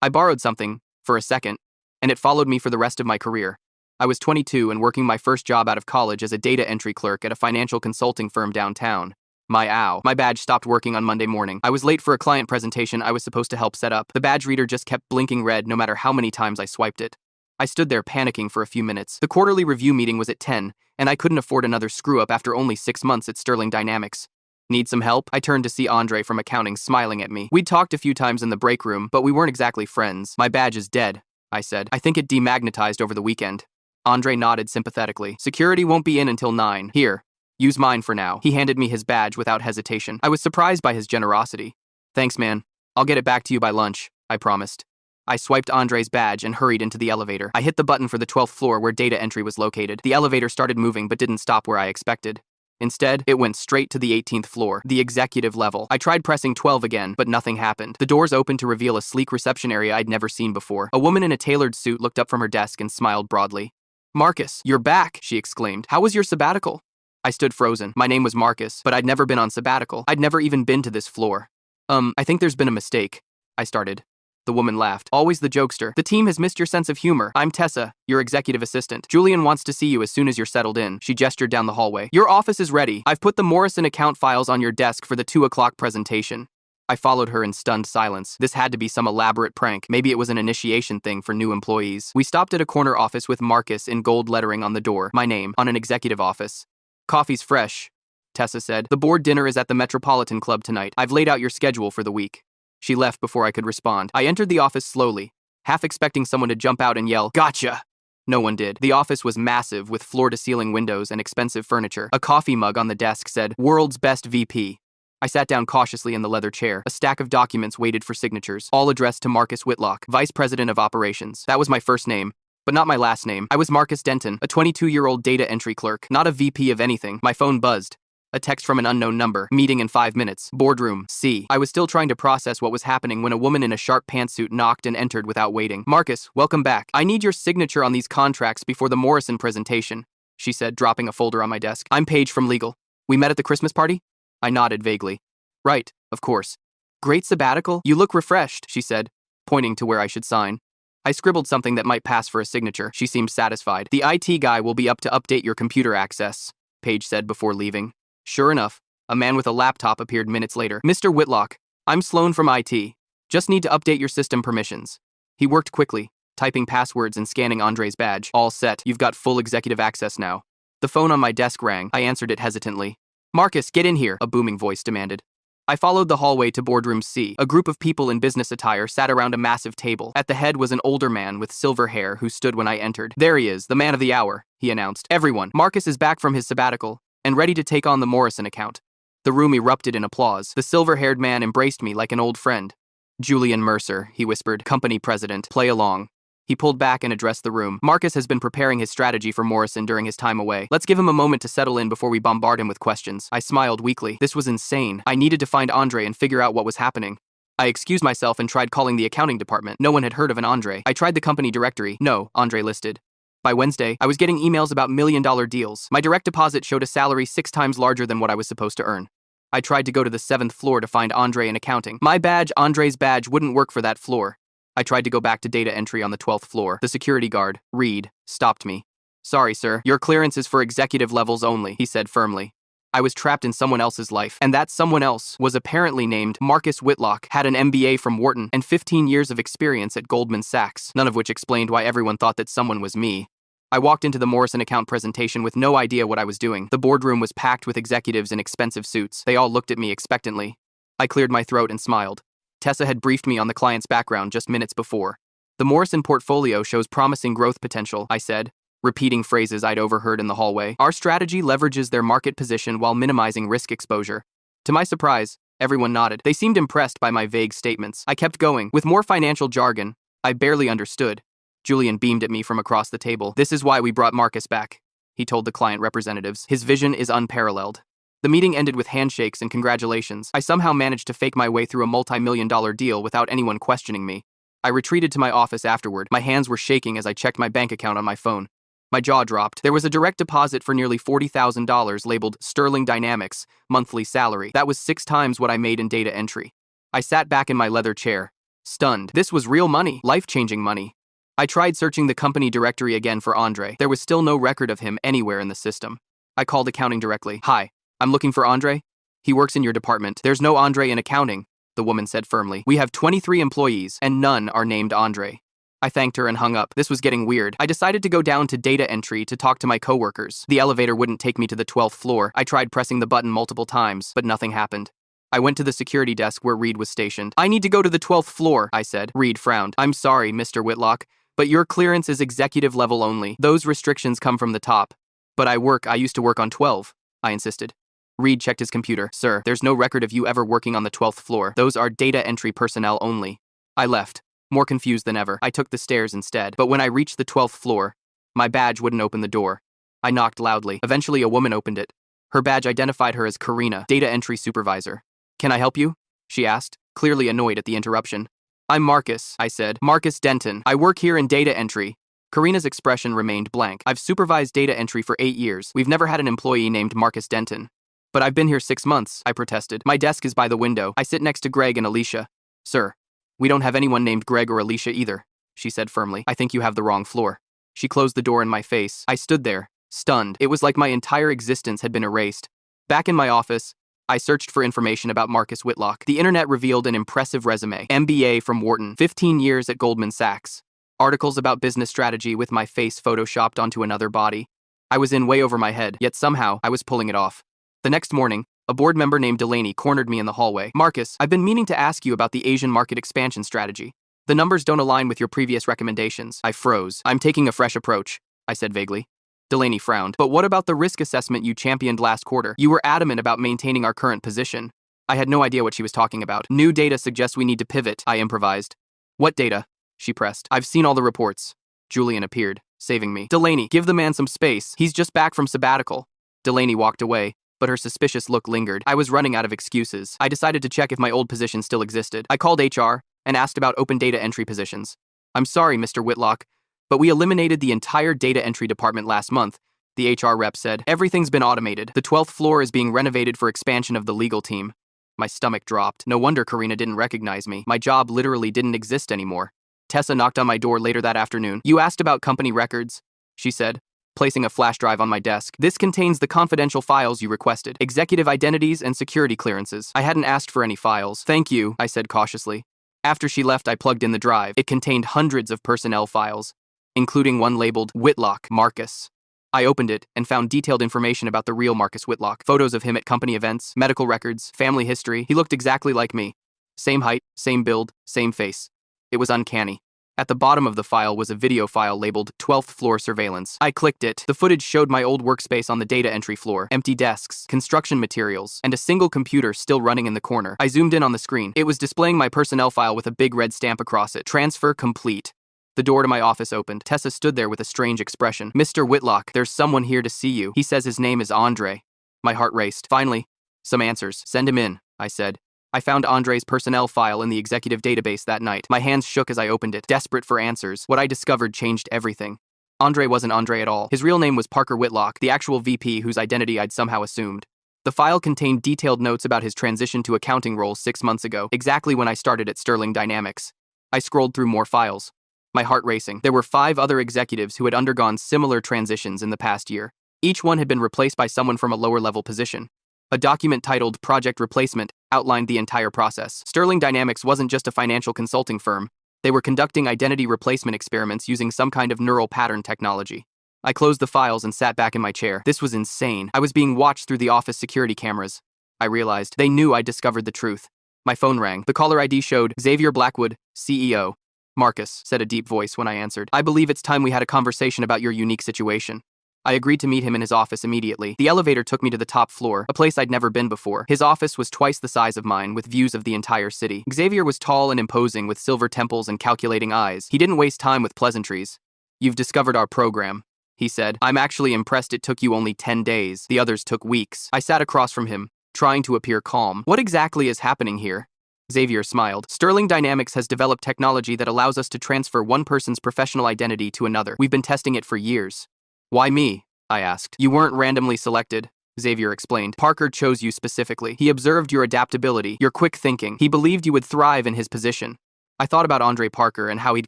I borrowed something, for a second, and it followed me for the rest of my career. I was 22 and working my first job out of college as a data entry clerk at a financial consulting firm downtown. My badge stopped working on Monday morning. I was late for a client presentation I was supposed to help set up. The badge reader just kept blinking red no matter how many times I swiped it. I stood there panicking for a few minutes. The quarterly review meeting was at 10, and I couldn't afford another screw-up after only 6 months at Sterling Dynamics. Need some help? I turned to see Andre from accounting smiling at me. We'd talked a few times in the break room, but we weren't exactly friends. My badge is dead, I said. I think it demagnetized over the weekend. Andre nodded sympathetically. Security won't be in until 9. Here, use mine for now. He handed me his badge without hesitation. I was surprised by his generosity. Thanks, man. I'll get it back to you by lunch, I promised. I swiped Andre's badge and hurried into the elevator. I hit the button for the 12th floor where data entry was located. The elevator started moving but didn't stop where I expected. Instead, it went straight to the 18th floor, the executive level. I tried pressing 12 again, but nothing happened. The doors opened to reveal a sleek reception area I'd never seen before. A woman in a tailored suit looked up from her desk and smiled broadly. Marcus, you're back, she exclaimed. How was your sabbatical? I stood frozen. My name was Marcus, but I'd never been on sabbatical. I'd never even been to this floor. I think there's been a mistake, I started. The woman laughed. Always the jokester. The team has missed your sense of humor. I'm Tessa, your executive assistant. Julian wants to see you as soon as you're settled in. She gestured down the hallway. Your office is ready. I've put the Morrison account files on your desk for the 2 o'clock presentation. I followed her in stunned silence. This had to be some elaborate prank. Maybe it was an initiation thing for new employees. We stopped at a corner office with Marcus in gold lettering on the door, my name, on an executive office. Coffee's fresh, Tessa said. The board dinner is at the Metropolitan Club tonight. I've laid out your schedule for the week. She left before I could respond. I entered the office slowly, half expecting someone to jump out and yell, "Gotcha!" No one did. The office was massive with floor-to-ceiling windows and expensive furniture. A coffee mug on the desk said, "World's Best VP." I sat down cautiously in the leather chair. A stack of documents waited for signatures, all addressed to Marcus Whitlock, Vice President of Operations. That was my first name, but not my last name. I was Marcus Denton, a 22-year-old data entry clerk, not a VP of anything. My phone buzzed. A text from an unknown number. Meeting in 5 minutes. Boardroom, C. I was still trying to process what was happening when a woman in a sharp pantsuit knocked and entered without waiting. "Marcus, welcome back. I need your signature on these contracts before the Morrison presentation," she said, dropping a folder on my desk. "I'm Paige from legal. We met at the Christmas party?" I nodded vaguely. "Right, of course." "Great sabbatical? You look refreshed," she said, pointing to where I should sign. I scribbled something that might pass for a signature. She seemed satisfied. "The IT guy will be up to update your computer access," Paige said before leaving. Sure enough, a man with a laptop appeared minutes later. "Mr. Whitlock, I'm Sloan from IT. Just need to update your system permissions." He worked quickly, typing passwords and scanning Andre's badge. "All set. You've got full executive access now." The phone on my desk rang. I answered it hesitantly. "Marcus, get in here," a booming voice demanded. I followed the hallway to boardroom C. A group of people in business attire sat around a massive table. At the head was an older man with silver hair who stood when I entered. "There he is, the man of the hour," he announced. "Everyone, Marcus is back from his sabbatical and ready to take on the Morrison account." The room erupted in applause. The silver-haired man embraced me like an old friend. "Julian Mercer," he whispered, "company president, play along." He pulled back and addressed the room. "Marcus has been preparing his strategy for Morrison during his time away. Let's give him a moment to settle in before we bombard him with questions." I smiled weakly. This was insane. I needed to find Andre and figure out what was happening. I excused myself and tried calling the accounting department. No one had heard of an Andre. I tried the company directory. No Andre listed. By Wednesday, I was getting emails about million-dollar deals. My direct deposit showed a salary 6 times larger than what I was supposed to earn. I tried to go to the 7th floor to find Andre in accounting. My badge, Andre's badge, wouldn't work for that floor. I tried to go back to data entry on the 12th floor. The security guard, Reed, stopped me. "Sorry, sir. Your clearance is for executive levels only," he said firmly. I was trapped in someone else's life, and that someone else was apparently named Marcus Whitlock, had an MBA from Wharton, and 15 years of experience at Goldman Sachs, none of which explained why everyone thought that someone was me. I walked into the Morrison account presentation with no idea what I was doing. The boardroom was packed with executives in expensive suits. They all looked at me expectantly. I cleared my throat and smiled. Tessa had briefed me on the client's background just minutes before. "The Morrison portfolio shows promising growth potential," I said, repeating phrases I'd overheard in the hallway. "Our strategy leverages their market position while minimizing risk exposure." To my surprise, everyone nodded. They seemed impressed by my vague statements. I kept going, with more financial jargon I barely understood. Julian beamed at me from across the table. "This is why we brought Marcus back," he told the client representatives. "His vision is unparalleled." The meeting ended with handshakes and congratulations. I somehow managed to fake my way through a multi-million-dollar deal without anyone questioning me. I retreated to my office afterward. My hands were shaking as I checked my bank account on my phone. My jaw dropped. There was a direct deposit for nearly $40,000 labeled Sterling Dynamics, monthly salary. That was 6 times what I made in data entry. I sat back in my leather chair, Stunned. This was real money, life-changing money. I tried searching the company directory again for Andre. There was still no record of him anywhere in the system. I called accounting directly. Hi, I'm looking for Andre. He works in your department. There's no Andre in accounting, the woman said firmly. We have 23 employees, and none are named Andre. I thanked her and hung up. This was getting weird. I decided to go down to data entry to talk to my coworkers. The elevator wouldn't take me to the 12th floor. I tried pressing the button multiple times, but nothing happened. I went to the security desk where Reed was stationed. I need to go to the 12th floor, I said. Reed frowned. I'm sorry, Mr. Whitlock, but your clearance is executive level only. Those restrictions come from the top. But I used to work on 12, I insisted. Reed checked his computer. Sir, there's no record of you ever working on the 12th floor. Those are data entry personnel only. I left, more confused than ever. I took the stairs instead. But when I reached the 12th floor, my badge wouldn't open the door. I knocked loudly. Eventually, a woman opened it. Her badge identified her as Karina, data entry supervisor. Can I help you? She asked, clearly annoyed at the interruption. I'm Marcus, I said. Marcus Denton. I work here in data entry. Karina's expression remained blank. I've supervised data entry for 8 years. We've never had an employee named Marcus Denton. But I've been here 6 months, I protested. My desk is by the window. I sit next to Greg and Alicia. Sir, we don't have anyone named Greg or Alicia either, she said firmly. I think you have the wrong floor. She closed the door in my face. I stood there, stunned. It was like my entire existence had been erased. Back in my office, I searched for information about Marcus Whitlock. The internet revealed an impressive resume. MBA from Wharton, 15 years at Goldman Sachs. Articles about business strategy with my face photoshopped onto another body. I was in way over my head, yet somehow I was pulling it off. The next morning, a board member named Delaney cornered me in the hallway. Marcus, I've been meaning to ask you about the Asian market expansion strategy. The numbers don't align with your previous recommendations. I froze. I'm taking a fresh approach, I said vaguely. Delaney frowned. But what about the risk assessment you championed last quarter? You were adamant about maintaining our current position. I had no idea what she was talking about. New data suggests we need to pivot, I improvised. What data? She pressed. I've seen all the reports. Julian appeared, saving me. Delaney, give the man some space. He's just back from sabbatical. Delaney walked away, but her suspicious look lingered. I was running out of excuses. I decided to check if my old position still existed. I called HR and asked about open data entry positions. I'm sorry, Mr. Whitlock, but we eliminated the entire data entry department last month, the HR rep said. Everything's been automated. The 12th floor is being renovated for expansion of the legal team. My stomach dropped. No wonder Karina didn't recognize me. My job literally didn't exist anymore. Tessa knocked on my door later that afternoon. You asked about company records, she said, placing a flash drive on my desk. This contains the confidential files you requested, executive identities and security clearances. I hadn't asked for any files. Thank you, I said cautiously. After she left, I plugged in the drive. It contained hundreds of personnel files, including one labeled Whitlock Marcus. I opened it and found detailed information about the real Marcus Whitlock. Photos of him at company events, medical records, family history. He looked exactly like me. Same height, same build, same face. It was uncanny. At the bottom of the file was a video file labeled 12th Floor Surveillance. I clicked it. The footage showed my old workspace on the data entry floor, empty desks, construction materials, and a single computer still running in the corner. I zoomed in on the screen. It was displaying my personnel file with a big red stamp across it. Transfer complete. The door to my office opened. Tessa stood there with a strange expression. Mr. Whitlock, there's someone here to see you. He says his name is Andre. My heart raced. Finally, some answers. Send him in, I said. I found Andre's personnel file in the executive database that night. My hands shook as I opened it, desperate for answers. What I discovered changed everything. Andre wasn't Andre at all. His real name was Parker Whitlock, the actual VP whose identity I'd somehow assumed. The file contained detailed notes about his transition to accounting roles 6 months ago, exactly when I started at Sterling Dynamics. I scrolled through more files, my heart racing. There were 5 other executives who had undergone similar transitions in the past year. Each one had been replaced by someone from a lower-level position. A document titled Project Replacement outlined the entire process. Sterling Dynamics wasn't just a financial consulting firm. They were conducting identity replacement experiments using some kind of neural pattern technology. I closed the files and sat back in my chair. This was insane. I was being watched through the office security cameras. I realized they knew I'd discovered the truth. My phone rang. The caller ID showed Xavier Blackwood, CEO. Marcus, said a deep voice when I answered. I believe it's time we had a conversation about your unique situation. I agreed to meet him in his office immediately. The elevator took me to the top floor, a place I'd never been before. His office was twice the size of mine, with views of the entire city. Xavier was tall and imposing, with silver temples and calculating eyes. He didn't waste time with pleasantries. You've discovered our program, he said. I'm actually impressed it took you only 10 days. The others took weeks. I sat across from him, trying to appear calm. What exactly is happening here? Xavier smiled. Sterling Dynamics has developed technology that allows us to transfer one person's professional identity to another. We've been testing it for years. Why me? I asked. You weren't randomly selected, Xavier explained. Parker chose you specifically. He observed your adaptability, your quick thinking. He believed you would thrive in his position. I thought about Andre Parker and how he'd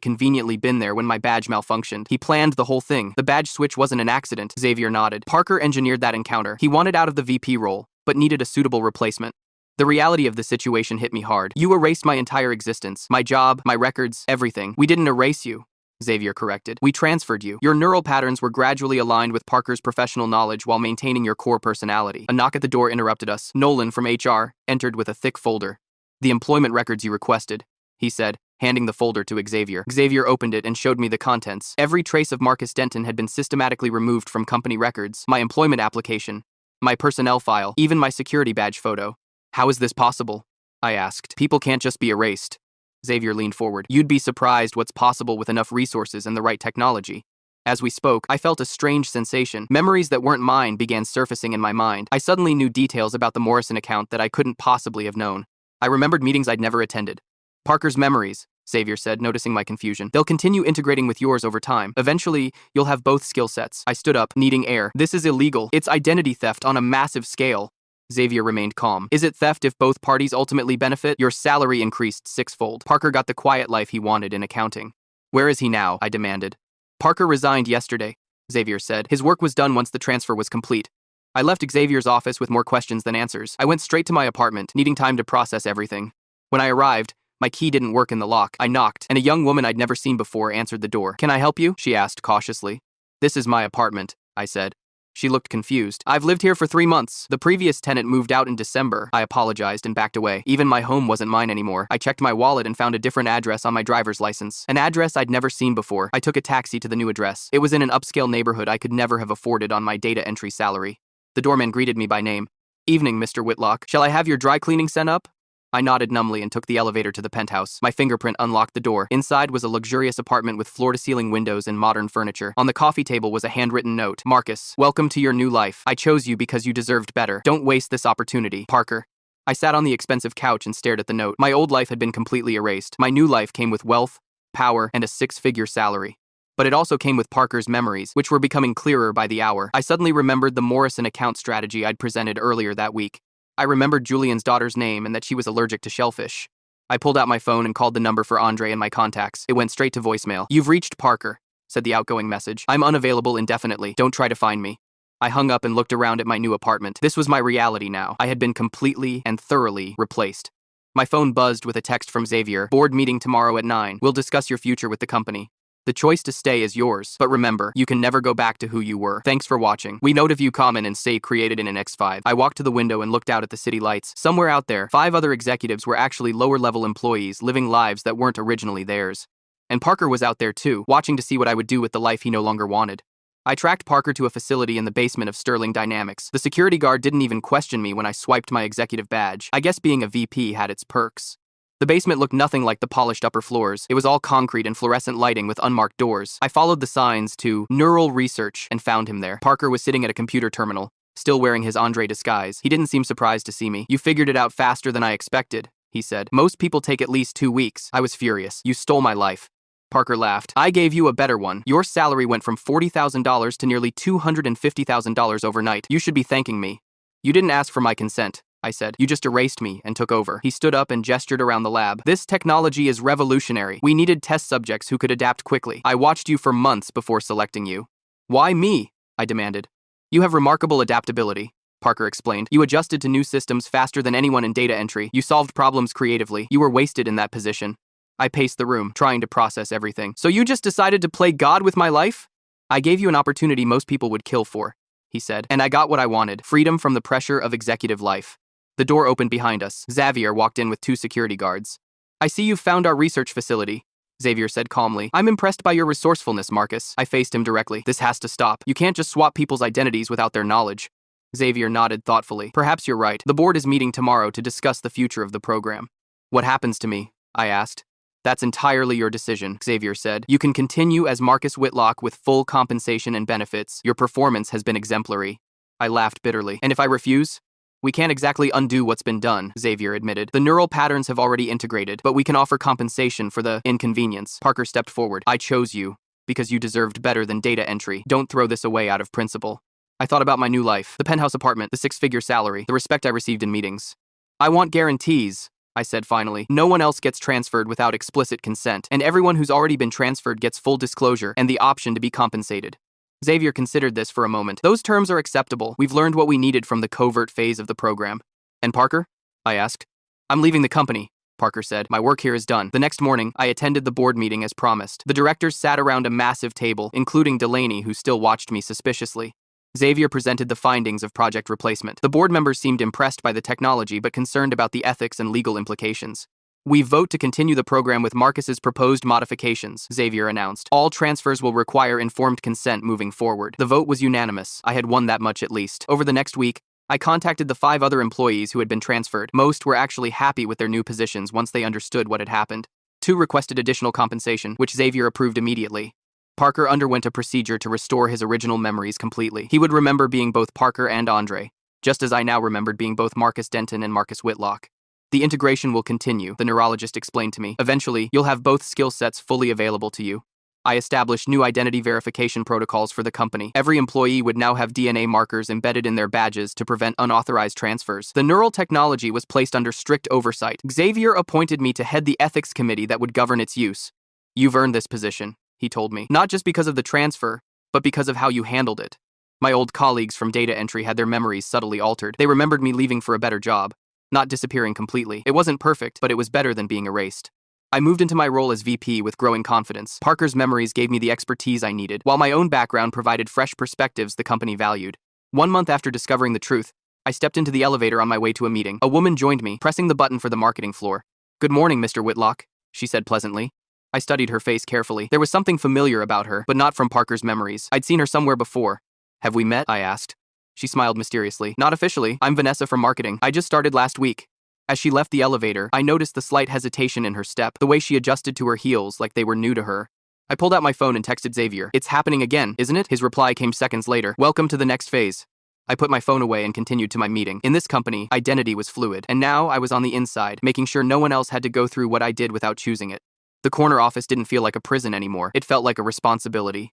conveniently been there when my badge malfunctioned. He planned the whole thing. The badge switch wasn't an accident, Xavier nodded. Parker engineered that encounter. He wanted out of the VP role, but needed a suitable replacement. The reality of the situation hit me hard. You erased my entire existence. My job, my records, everything. We didn't erase you, Xavier corrected. We transferred you. Your neural patterns were gradually aligned with Parker's professional knowledge while maintaining your core personality. A knock at the door interrupted us. Nolan from HR entered with a thick folder. The employment records you requested, he said, handing the folder to Xavier. Xavier opened it and showed me the contents. Every trace of Marcus Denton had been systematically removed from company records, my employment application, my personnel file, even my security badge photo. How is this possible? I asked. People can't just be erased. Xavier leaned forward. You'd be surprised what's possible with enough resources and the right technology. As we spoke, I felt a strange sensation. Memories that weren't mine began surfacing in my mind. I suddenly knew details about the Morrison account that I couldn't possibly have known. I remembered meetings I'd never attended. Parker's memories, Xavier said, noticing my confusion. They'll continue integrating with yours over time. Eventually, you'll have both skill sets. I stood up, needing air. This is illegal. It's identity theft on a massive scale. Xavier remained calm. Is it theft if both parties ultimately benefit? Your salary increased sixfold. Parker got the quiet life he wanted in accounting. Where is he now? I demanded. Parker resigned yesterday, Xavier said. His work was done once the transfer was complete. I left Xavier's office with more questions than answers. I went straight to my apartment, needing time to process everything. When I arrived, my key didn't work in the lock. I knocked, and a young woman I'd never seen before answered the door. Can I help you? She asked cautiously. This is my apartment, I said. She looked confused. I've lived here for 3 months. The previous tenant moved out in December. I apologized and backed away. Even my home wasn't mine anymore. I checked my wallet and found a different address on my driver's license. An address I'd never seen before. I took a taxi to the new address. It was in an upscale neighborhood I could never have afforded on my data entry salary. The doorman greeted me by name. Evening, Mr. Whitlock. Shall I have your dry cleaning sent up? I nodded numbly and took the elevator to the penthouse. My fingerprint unlocked the door. Inside was a luxurious apartment with floor-to-ceiling windows and modern furniture. On the coffee table was a handwritten note. Marcus, welcome to your new life. I chose you because you deserved better. Don't waste this opportunity. Parker. I sat on the expensive couch and stared at the note. My old life had been completely erased. My new life came with wealth, power, and a 6-figure salary. But it also came with Parker's memories, which were becoming clearer by the hour. I suddenly remembered the Morrison account strategy I'd presented earlier that week. I remembered Julian's daughter's name and that she was allergic to shellfish. I pulled out my phone and called the number for Andre in my contacts. It went straight to voicemail. You've reached Parker, said the outgoing message. I'm unavailable indefinitely. Don't try to find me. I hung up and looked around at my new apartment. This was my reality now. I had been completely and thoroughly replaced. My phone buzzed with a text from Xavier. Board meeting tomorrow at 9. We'll discuss your future with the company. The choice to stay is yours, but remember, you can never go back to who you were. Thanks for watching. We note of you common and say created in an X5. I walked to the window and looked out at the city lights. Somewhere out there, 5 other executives were actually lower-level employees living lives that weren't originally theirs. And Parker was out there too, watching to see what I would do with the life he no longer wanted. I tracked Parker to a facility in the basement of Sterling Dynamics. The security guard didn't even question me when I swiped my executive badge. I guess being a VP had its perks. The basement looked nothing like the polished upper floors. It was all concrete and fluorescent lighting with unmarked doors. I followed the signs to Neural Research and found him there. Parker was sitting at a computer terminal, still wearing his Andre disguise. He didn't seem surprised to see me. You figured it out faster than I expected, he said. Most people take at least 2 weeks. I was furious. You stole my life. Parker laughed. I gave you a better one. Your salary went from $40,000 to nearly $250,000 overnight. You should be thanking me. You didn't ask for my consent, I said. You just erased me and took over. He stood up and gestured around the lab. This technology is revolutionary. We needed test subjects who could adapt quickly. I watched you for months before selecting you. Why me? I demanded. You have remarkable adaptability, Parker explained. You adjusted to new systems faster than anyone in data entry. You solved problems creatively. You were wasted in that position. I paced the room, trying to process everything. So you just decided to play God with my life? I gave you an opportunity most people would kill for, he said. And I got what I wanted. Freedom from the pressure of executive life. The door opened behind us. Xavier walked in with 2 security guards. I see you've found our research facility, Xavier said calmly. I'm impressed by your resourcefulness, Marcus. I faced him directly. This has to stop. You can't just swap people's identities without their knowledge. Xavier nodded thoughtfully. Perhaps you're right. The board is meeting tomorrow to discuss the future of the program. What happens to me? I asked. That's entirely your decision, Xavier said. You can continue as Marcus Whitlock with full compensation and benefits. Your performance has been exemplary. I laughed bitterly. And if I refuse? We can't exactly undo what's been done, Xavier admitted. The neural patterns have already integrated, but we can offer compensation for the inconvenience. Parker stepped forward. I chose you because you deserved better than data entry. Don't throw this away out of principle. I thought about my new life, the penthouse apartment, the 6-figure salary, the respect I received in meetings. I want guarantees, I said finally. No one else gets transferred without explicit consent, and everyone who's already been transferred gets full disclosure and the option to be compensated. Xavier considered this for a moment. Those terms are acceptable. We've learned what we needed from the covert phase of the program. And Parker? I asked. I'm leaving the company, Parker said. My work here is done. The next morning, I attended the board meeting as promised. The directors sat around a massive table, including Delaney, who still watched me suspiciously. Xavier presented the findings of Project Replacement. The board members seemed impressed by the technology but concerned about the ethics and legal implications. We vote to continue the program with Marcus's proposed modifications, Xavier announced. All transfers will require informed consent moving forward. The vote was unanimous. I had won that much at least. Over the next week, I contacted the 5 other employees who had been transferred. Most were actually happy with their new positions once they understood what had happened. 2 requested additional compensation, which Xavier approved immediately. Parker underwent a procedure to restore his original memories completely. He would remember being both Parker and Andre, just as I now remembered being both Marcus Denton and Marcus Whitlock. The integration will continue, the neurologist explained to me. Eventually, you'll have both skill sets fully available to you. I established new identity verification protocols for the company. Every employee would now have DNA markers embedded in their badges to prevent unauthorized transfers. The neural technology was placed under strict oversight. Xavier appointed me to head the ethics committee that would govern its use. You've earned this position, he told me. Not just because of the transfer, but because of how you handled it. My old colleagues from data entry had their memories subtly altered. They remembered me leaving for a better job, not disappearing completely. It wasn't perfect, but it was better than being erased. I moved into my role as VP with growing confidence. Parker's memories gave me the expertise I needed, while my own background provided fresh perspectives the company valued. 1 month after discovering the truth, I stepped into the elevator on my way to a meeting. A woman joined me, pressing the button for the marketing floor. "Good morning, Mr. Whitlock," she said pleasantly. I studied her face carefully. There was something familiar about her, but not from Parker's memories. I'd seen her somewhere before. "Have we met?" I asked. She smiled mysteriously. "Not officially. I'm Vanessa from marketing. I just started last week." As she left the elevator, I noticed the slight hesitation in her step, the way she adjusted to her heels like they were new to her. I pulled out my phone and texted Xavier. "It's happening again, isn't it?" His reply came seconds later. "Welcome to the next phase." I put my phone away and continued to my meeting. In this company, identity was fluid, and now I was on the inside, making sure no one else had to go through what I did without choosing it. The corner office didn't feel like a prison anymore. It felt like a responsibility.